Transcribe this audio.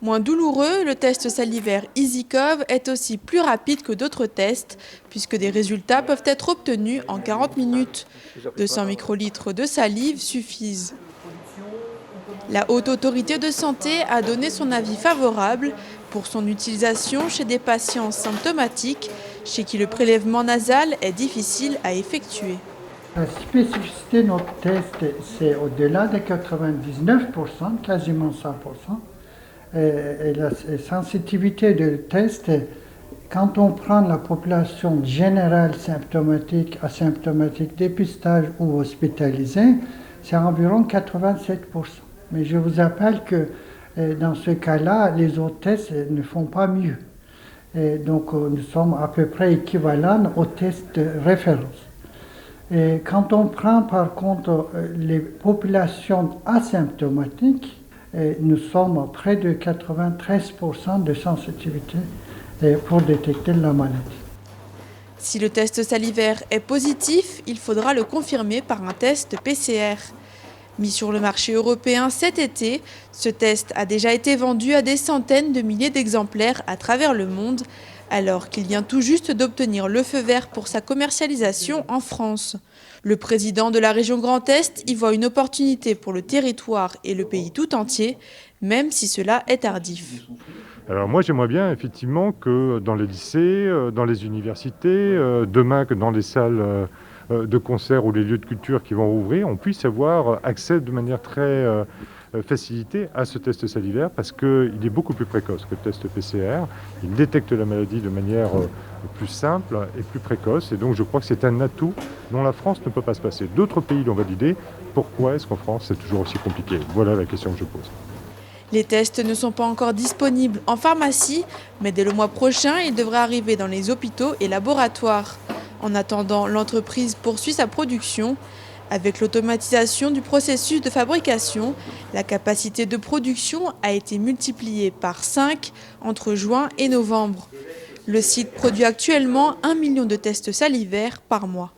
Moins douloureux, le test salivaire EasyCov est aussi plus rapide que d'autres tests, puisque des résultats peuvent être obtenus en 40 minutes. 200 microlitres de salive suffisent. La Haute Autorité de Santé a donné son avis favorable pour son utilisation chez des patients symptomatiques, chez qui le prélèvement nasal est difficile à effectuer. La spécificité de notre test, c'est au-delà de 99%, quasiment 100%. Et la sensitivité du test, quand on prend la population générale symptomatique, asymptomatique, dépistage ou hospitalisée, c'est environ 87%. Mais je vous rappelle que dans ce cas-là, les autres tests ne font pas mieux. Et donc nous sommes à peu près équivalents aux tests de référence. Et quand on prend par contre les populations asymptomatiques, nous sommes à près de 93% de sensitivité pour détecter la maladie. Si le test salivaire est positif, il faudra le confirmer par un test PCR. Mis sur le marché européen cet été, ce test a déjà été vendu à des centaines de milliers d'exemplaires à travers le monde, alors qu'il vient tout juste d'obtenir le feu vert pour sa commercialisation en France. Le président de la région Grand Est y voit une opportunité pour le territoire et le pays tout entier, même si cela est tardif. Alors moi j'aimerais bien effectivement que dans les lycées, dans les universités, demain que dans les salles de concert ou les lieux de culture qui vont rouvrir, on puisse avoir accès de manière très facilitée à ce test salivaire parce qu'il est beaucoup plus précoce que le test PCR. Il détecte la maladie de manière plus simple et plus précoce et donc je crois que c'est un atout dont la France ne peut pas se passer. D'autres pays l'ont validé. Pourquoi est-ce qu'en France c'est toujours aussi compliqué? Voilà la question que je pose. Les tests ne sont pas encore disponibles en pharmacie, mais dès le mois prochain, ils devraient arriver dans les hôpitaux et laboratoires. En attendant, l'entreprise poursuit sa production. Avec l'automatisation du processus de fabrication, la capacité de production a été multipliée par 5 entre juin et novembre. Le site produit actuellement 1 million de tests salivaires par mois.